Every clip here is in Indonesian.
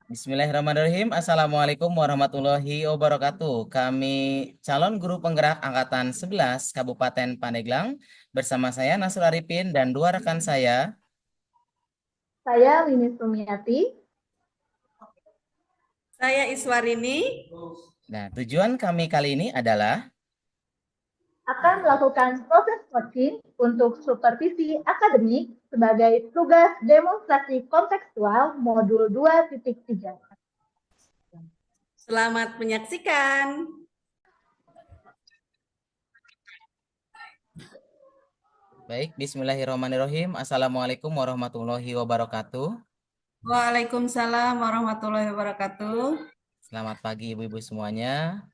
Bismillahirrahmanirrahim. Assalamualaikum warahmatullahi wabarakatuh. Kami calon guru penggerak Angkatan 11 Kabupaten Pandeglang bersama saya Nasrul Arifin dan dua rekan saya. Saya Linis Sumiati. Saya Iswarini. Nah, tujuan kami kali ini adalah Akan melakukan proses coaching untuk supervisi akademik sebagai tugas demonstrasi kontekstual modul 2.3. Selamat menyaksikan. baik. Bismillahirrahmanirrahim. Assalamualaikum warahmatullahi wabarakatuh. Waalaikumsalam warahmatullahi wabarakatuh. Selamat pagi ibu-ibu semuanya.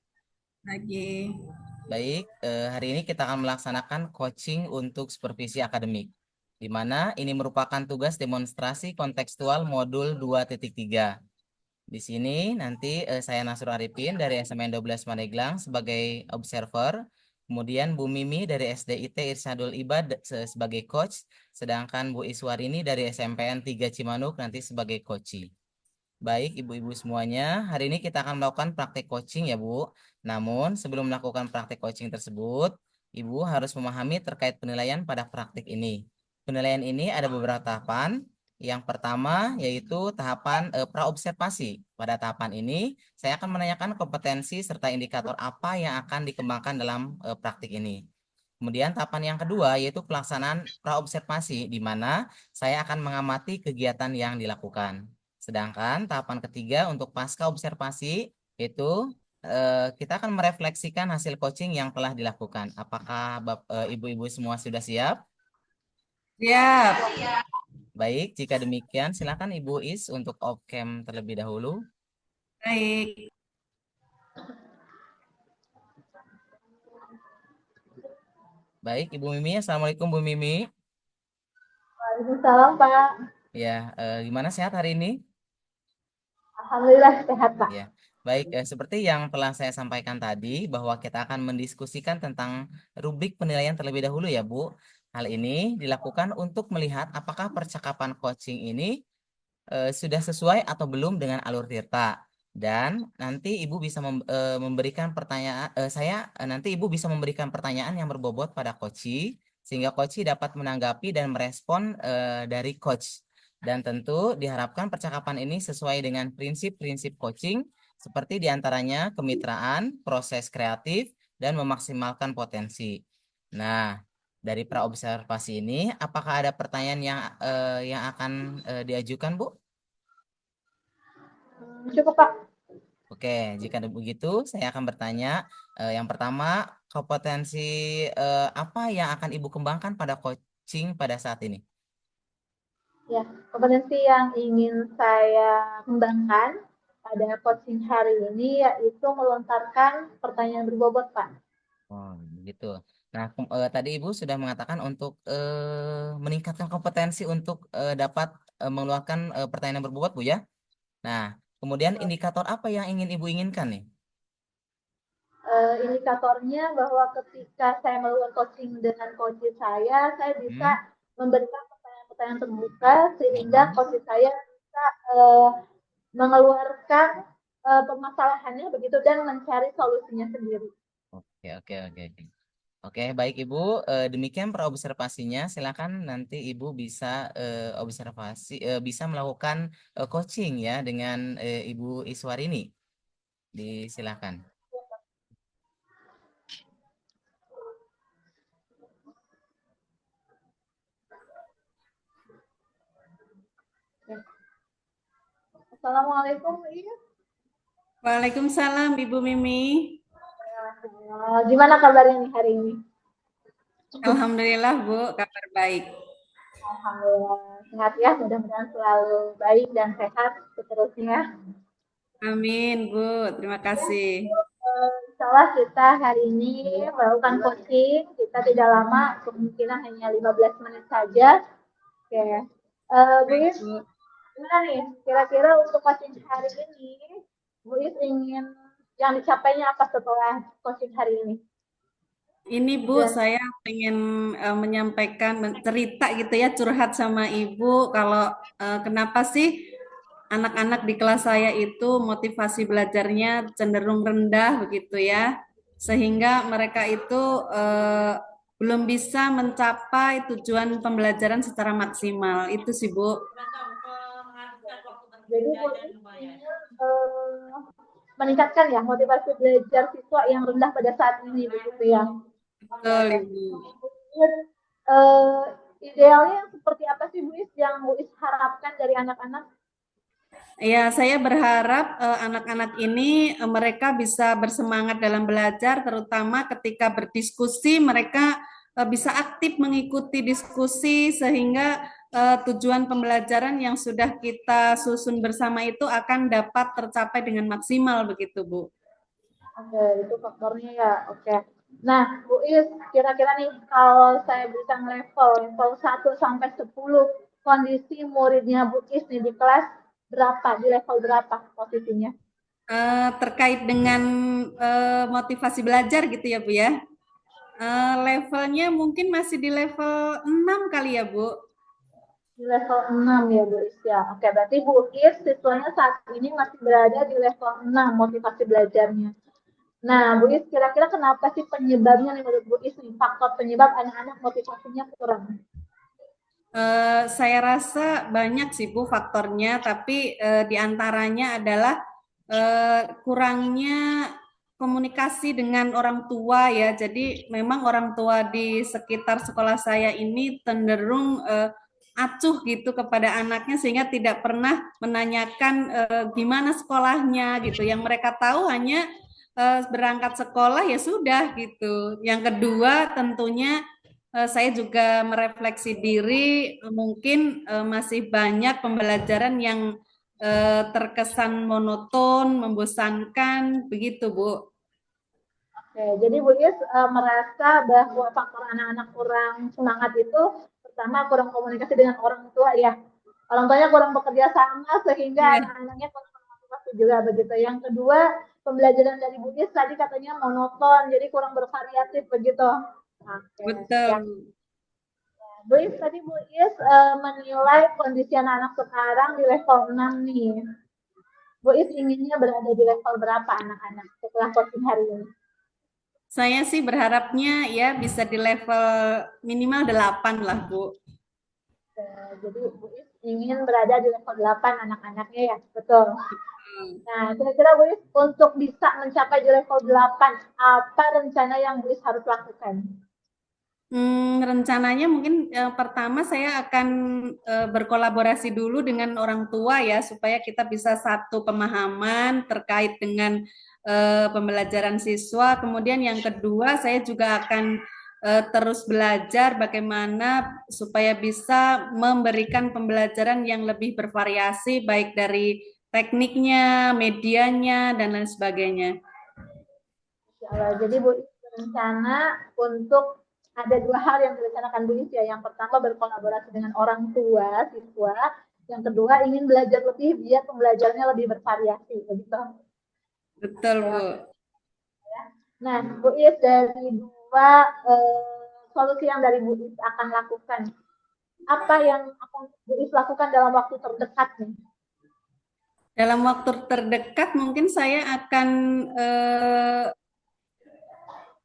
Pagi. Baik, hari ini kita akan melaksanakan coaching untuk supervisi akademik, di mana ini merupakan tugas demonstrasi kontekstual modul 2.3. Di sini nanti saya Nasrul Arifin dari SMN 12 Pandeglang sebagai observer, kemudian Bu Mimi dari SDIT Irsyadul Ibad sebagai coach, sedangkan Bu Iswarini dari SMPN 3 Cimanuk nanti sebagai coachee. Baik, ibu-ibu semuanya, hari ini kita akan melakukan praktek coaching ya, Bu. Namun, sebelum melakukan praktek coaching tersebut, Ibu harus memahami terkait penilaian pada praktik ini. Penilaian ini ada beberapa tahapan. Yang pertama yaitu tahapan praobservasi. Pada tahapan ini, saya akan menanyakan kompetensi serta indikator apa yang akan dikembangkan dalam praktik ini. Kemudian tahapan yang kedua yaitu pelaksanaan praobservasi, di mana saya akan mengamati kegiatan yang dilakukan. Sedangkan tahapan ketiga untuk pasca observasi itu kita akan merefleksikan hasil coaching yang telah dilakukan. Apakah ibu-ibu semua sudah siap? Siap. Baik, jika demikian silakan Ibu Is untuk off-cam terlebih dahulu. Baik. Baik, Ibu Mimi. Assalamualaikum Bu Mimi. Waalaikumsalam, Pak. Ya, gimana sehat hari ini? Alhamdulillah sehat, Pak. Ya, baik. Seperti yang telah saya sampaikan tadi, bahwa kita akan mendiskusikan tentang rubrik penilaian terlebih dahulu ya, Bu. Hal ini dilakukan untuk melihat apakah percakapan coaching ini sudah sesuai atau belum dengan alur Tirta. Dan nanti Ibu bisa memberikan pertanyaan, nanti Ibu bisa memberikan pertanyaan yang berbobot pada coachee, sehingga coachee dapat menanggapi dan merespon dari coach. Dan tentu diharapkan percakapan ini sesuai dengan prinsip-prinsip coaching, seperti diantaranya kemitraan, proses kreatif, dan memaksimalkan potensi. Nah, dari praobservasi ini, apakah ada pertanyaan yang akan diajukan, Bu? Cukup, Pak. Oke, jika begitu, saya akan bertanya. Yang pertama, kompetensi apa yang akan Ibu kembangkan pada coaching pada saat ini? Ya, kompetensi yang ingin saya kembangkan pada coaching hari ini yaitu melontarkan pertanyaan berbobot, Pak. Oh, gitu. Nah, tadi Ibu sudah mengatakan untuk meningkatkan kompetensi untuk dapat mengeluarkan pertanyaan yang berbobot, Bu ya. Nah, kemudian indikator apa yang ingin Ibu inginkan nih? Indikatornya bahwa ketika saya melakukan coaching dengan coach saya bisa Hmm? memberikan pertanyaan-pertanyaan terbuka sehingga Hmm. coach saya bisa mengeluarkan permasalahannya begitu dan mencari solusinya sendiri. Oke, oke, oke, oke. Oke, baik Ibu. Demikian praobservasinya. Silakan nanti Ibu bisa bisa melakukan coaching ya dengan Ibu Iswarini. Disilakan. Assalamualaikum, Ibu. Waalaikumsalam Ibu Mimi. Gimana kabarnya nih hari ini? Alhamdulillah Bu, kabar baik. Alhamdulillah sehat ya, mudah-mudahan selalu baik dan sehat seterusnya. Amin Bu, terima kasih. Insya Allah kita hari ini melakukan coaching, kita tidak lama, kemungkinan hanya 15 menit saja. Oke, Bu Baik Is, Bu. gimana nih? Kira-kira untuk coaching hari ini, Bu Is ingin yang dicapainya apa setelah coaching hari ini? Ini Bu, Dan saya pengen menyampaikan cerita gitu ya, curhat sama Ibu kalau kenapa sih anak-anak di kelas saya itu motivasi belajarnya cenderung rendah begitu ya, sehingga mereka itu belum bisa mencapai tujuan pembelajaran secara maksimal. Itu sih Bu. jadi Bu Is ingin meningkatkan ya motivasi belajar siswa yang rendah pada saat ini begitu ya. Oke, Betul oke. Ibu. Terus, eh, idealnya seperti apa sih Bu Is yang Bu Is harapkan dari anak-anak? Ya, saya berharap anak-anak ini mereka bisa bersemangat dalam belajar, terutama ketika berdiskusi mereka bisa aktif mengikuti diskusi sehingga tujuan pembelajaran yang sudah kita susun bersama itu akan dapat tercapai dengan maksimal begitu, Bu. Oke, itu faktornya ya. Oke. Nah, Bu Is, kira-kira nih kalau saya bisa level 1 sampai 10, kondisi muridnya Bu Is nih di kelas berapa, di level berapa posisinya? Terkait dengan motivasi belajar gitu ya, Bu ya. Levelnya mungkin masih di level 6 kali ya, Bu. Di level 6 ya Bu Is ya. Oke, berarti Bu Is siswanya saat ini masih berada di level 6 motivasi belajarnya. Nah, Bu Is, kira-kira kenapa sih penyebabnya nih menurut Bu Is nih, faktor penyebab anak-anak motivasinya kurang? Saya rasa banyak sih Bu faktornya, tapi di antaranya adalah kurangnya komunikasi dengan orang tua ya. Jadi memang orang tua di sekitar sekolah saya ini cenderung acuh gitu kepada anaknya sehingga tidak pernah menanyakan gimana sekolahnya gitu. Yang mereka tahu hanya berangkat sekolah ya sudah gitu. Yang kedua tentunya saya juga merefleksi diri, mungkin masih banyak pembelajaran yang terkesan monoton, membosankan, begitu Bu. Oke, jadi Bu Is merasa bahwa faktor anak-anak kurang semangat itu pertama kurang komunikasi dengan orang tua ya. Orang tuanya kurang bekerja sama sehingga Iya, anak-anaknya kurang motivasi juga begitu. Yang kedua, pembelajaran dari Bu Is tadi katanya monoton, jadi kurang bervariatif begitu. Oke. Yang betul. Bu Is tadi Bu Is menilai kondisi anak-anak sekarang di level 6 nih. Bu Is inginnya berada di level berapa anak-anak setelah coaching hari ini? Saya sih berharapnya ya bisa di level minimal 8 lah Bu. Jadi Bu Is ingin berada di level 8 anak-anaknya ya, betul. Nah, kira-kira Bu Is untuk bisa mencapai di level 8, apa rencana yang Bu Is harus lakukan? Rencananya mungkin pertama saya akan berkolaborasi dulu dengan orang tua ya supaya kita bisa satu pemahaman terkait dengan pembelajaran siswa. Kemudian yang kedua saya juga akan terus belajar bagaimana supaya bisa memberikan pembelajaran yang lebih bervariasi baik dari tekniknya, medianya dan lain sebagainya. Jadi Bu Is berencana untuk ada dua hal yang direncanakan Bu Is ya. Yang pertama berkolaborasi dengan orang tua siswa, yang kedua ingin belajar lebih biar pembelajarannya lebih bervariasi, begitu. Betul, Oke, Bu. oke. Nah, Bu Is dari dua solusi yang dari Bu Is akan lakukan, apa yang akan Bu Is lakukan dalam waktu terdekat nih? Dalam waktu terdekat mungkin saya akan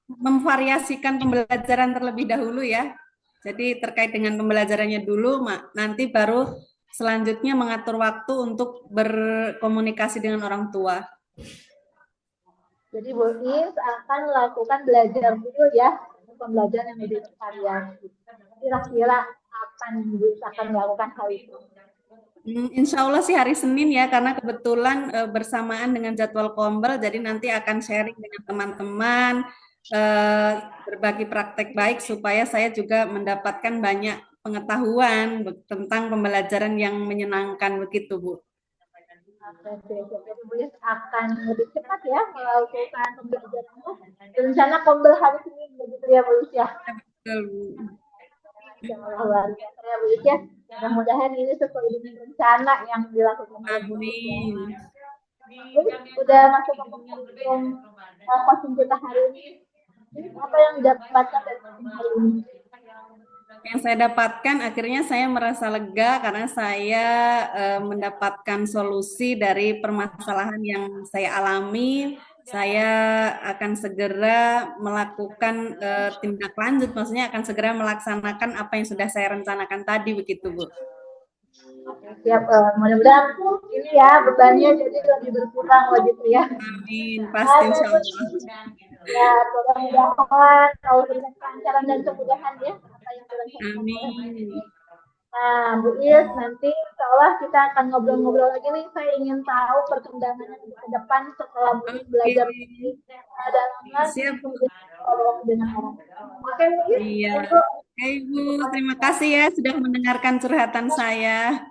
memvariasikan pembelajaran terlebih dahulu ya. Jadi terkait dengan pembelajarannya dulu, nanti baru selanjutnya mengatur waktu untuk berkomunikasi dengan orang tua. Jadi Bu Is akan melakukan belajar dulu ya, pembelajaran yang lebih bervariasi. Kira-kira kapan Bu Is akan melakukan hal itu? Insya Allah sih hari Senin ya, karena kebetulan bersamaan dengan jadwal kombel, jadi nanti akan sharing dengan teman-teman, eh, berbagi praktek baik supaya saya juga mendapatkan banyak pengetahuan tentang pembelajaran yang menyenangkan begitu, Bu. Oke, jadi Bu Is akan lebih cepat ya melakukan pembelajarannya. Rencana kombel hari ini begitu ya Bu Is ya. Betul, Bu. Insya Allah luar biasa ya Bu Is ya. Mudah-mudahan ini sesuai dengan rencana yang dilakukan oleh Bu Is ya. Amin. Bu Is udah masuk ke penghujung coaching kita hari ini. Apa yang didapatkan dari coaching hari ini? Yang saya dapatkan akhirnya saya merasa lega karena saya mendapatkan solusi dari permasalahan yang saya alami. Saya akan segera melakukan tindak lanjut, maksudnya akan segera melaksanakan apa yang sudah saya rencanakan tadi, begitu Bu. Siap, mudah-mudahan ini ya bebannya jadi lebih berkurang begitu ya. Amin, pasti insya Allah. Ya, mudah-mudahan Allah berikan kelancaran dan kemudahan ya apa yang direncanakan oleh. Amin. Nah, Bu Is, nanti insya Allah kita akan ngobrol-ngobrol lagi nih. Saya ingin tahu perkembangannya ke depan setelah Bu Is Oke, belajar di pedalaman, siap Bu. kemudian kolaborasi dengan orang. Oke, Bu Is, Iya. thank you. Oke Ibu, terima kasih ya sudah mendengarkan curhatan saya.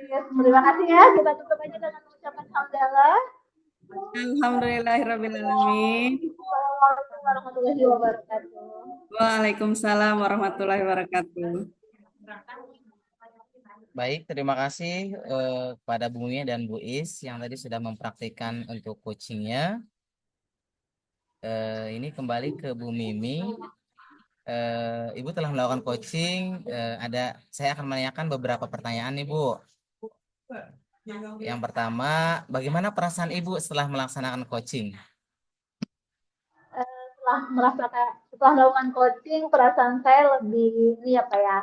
Yes, terima kasih ya. Kita tutup aja dengan mengucapkan hamdalah. Alhamdulillahirrabbilalamin. Assalamualaikum warahmatullahi wabarakatuh. Waalaikumsalam warahmatullahi wabarakatuh. Baik, terima kasih kepada Bu Mia dan Bu Is yang tadi sudah mempraktikkan untuk coachingnya. Ini kembali ke Bu Mimi. Ibu telah melakukan coaching. Saya akan menanyakan beberapa pertanyaan nih Bu. Yang pertama, bagaimana perasaan Ibu setelah melaksanakan coaching? Setelah melakukan coaching, perasaan saya lebih ini apa ya,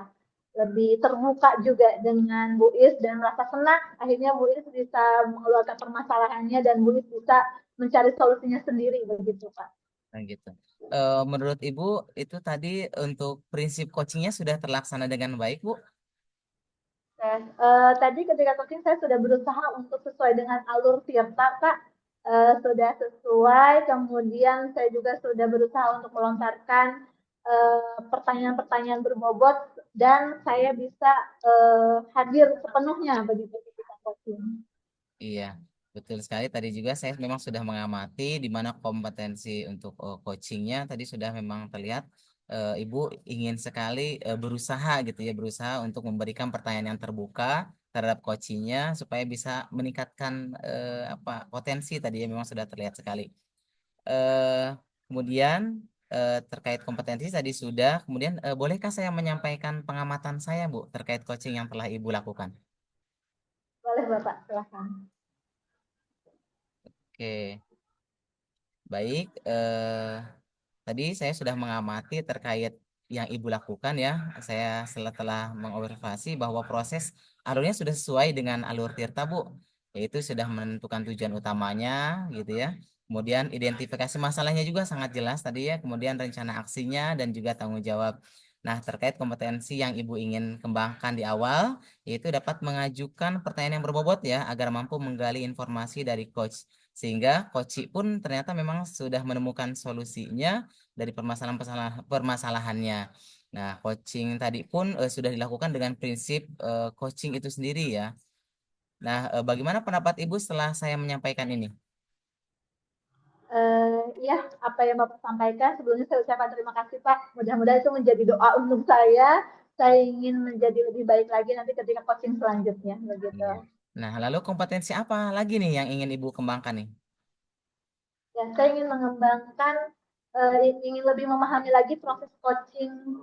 lebih terbuka juga dengan Bu Is dan merasa senang. Akhirnya Bu Is bisa mengeluarkan permasalahannya dan Bu Is bisa mencari solusinya sendiri begitu Pak. Nah, gitu. Menurut Ibu itu tadi untuk prinsip coachingnya sudah terlaksana dengan baik, Bu? Tadi ketika coaching saya sudah berusaha untuk sesuai dengan alur Tirta Kak. Sudah sesuai, kemudian saya juga sudah berusaha untuk melontarkan pertanyaan-pertanyaan berbobot dan saya bisa hadir sepenuhnya begitu ketika coaching. Iya, betul sekali. Tadi juga saya memang sudah mengamati di mana kompetensi untuk coachingnya tadi sudah memang terlihat Ibu ingin sekali berusaha gitu ya, berusaha untuk memberikan pertanyaan yang terbuka terhadap coachingnya supaya bisa meningkatkan potensi tadi ya memang sudah terlihat sekali. Eh, Kemudian terkait kompetensi tadi sudah, kemudian bolehkah saya menyampaikan pengamatan saya Bu terkait coaching yang telah Ibu lakukan? Boleh Bapak, silahkan. Oke. Baik, tadi saya sudah mengamati terkait yang Ibu lakukan ya. Saya telah mengobservasi bahwa proses alurnya sudah sesuai dengan alur Tirta, Bu. Yaitu sudah menentukan tujuan utamanya gitu ya. Kemudian identifikasi masalahnya juga sangat jelas tadi ya. Kemudian rencana aksinya dan juga tanggung jawab. Nah, terkait kompetensi yang Ibu ingin kembangkan di awal, yaitu dapat mengajukan pertanyaan yang berbobot ya, agar mampu menggali informasi dari coach sehingga Koci pun ternyata memang sudah menemukan solusinya dari permasalahannya. Nah, coaching tadi pun sudah dilakukan dengan prinsip coaching itu sendiri ya. Nah, bagaimana pendapat Ibu setelah saya menyampaikan ini? Ya, apa yang Bapak sampaikan sebelumnya saya ucapkan terima kasih Pak. Mudah-mudahan itu menjadi doa untuk saya. Saya ingin menjadi lebih baik lagi nanti ketika coaching selanjutnya begitu. Iya. Nah, lalu kompetensi apa lagi nih yang ingin Ibu kembangkan nih? Ya, saya ingin mengembangkan, ingin lebih memahami lagi proses coaching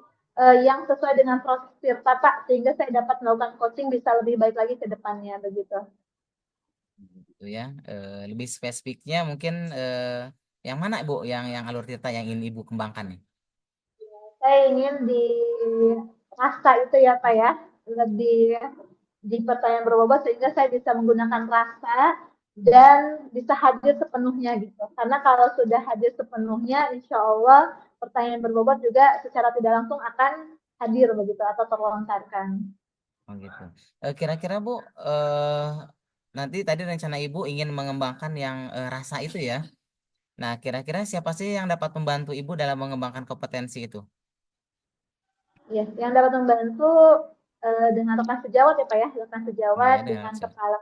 yang sesuai dengan proses Tirta Pak, sehingga saya dapat melakukan coaching bisa lebih baik lagi ke depannya begitu. Gitu ya. Lebih spesifiknya mungkin yang mana Bu? Yang alur cerita yang ingin Ibu kembangkan nih? Saya ingin di rasa itu ya Pak ya, lebih di pertanyaan berbobot sehingga saya bisa menggunakan rasa dan bisa hadir sepenuhnya gitu. Karena kalau sudah hadir sepenuhnya, insya Allah pertanyaan berbobot juga secara tidak langsung akan hadir begitu atau terlontarkan. Oh gitu. Kira-kira Bu, nanti tadi rencana Ibu ingin mengembangkan yang rasa itu ya. Nah, kira-kira siapa sih yang dapat membantu Ibu dalam mengembangkan kompetensi itu? Ya, yang dapat membantu dengan rekan sejawat ya Pak ya, rekan Iya, sejawat dengan dengan kepala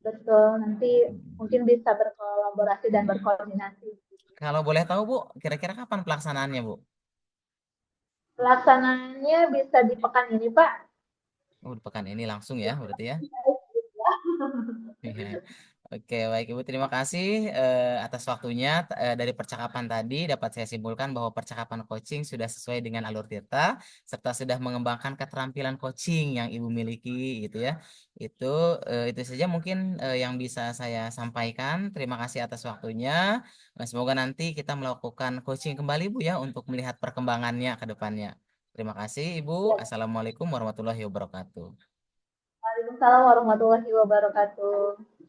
betul nanti mungkin bisa berkolaborasi dan berkoordinasi. Kalau boleh tahu Bu, kira-kira kapan pelaksanaannya Bu? Pelaksananya bisa di pekan ini Pak. Oh, di pekan ini langsung ya, berarti ya. Iya. Oke, baik Ibu, terima kasih atas waktunya. Dari percakapan tadi dapat saya simpulkan bahwa percakapan coaching sudah sesuai dengan alur Tirta, serta sudah mengembangkan keterampilan coaching yang Ibu miliki, gitu ya. Itu itu saja mungkin yang bisa saya sampaikan. Terima kasih atas waktunya. Semoga nanti kita melakukan coaching kembali Bu ya untuk melihat perkembangannya ke depannya. Terima kasih Ibu. Ya, Assalamualaikum warahmatullahi wabarakatuh. Waalaikumsalam warahmatullahi wabarakatuh.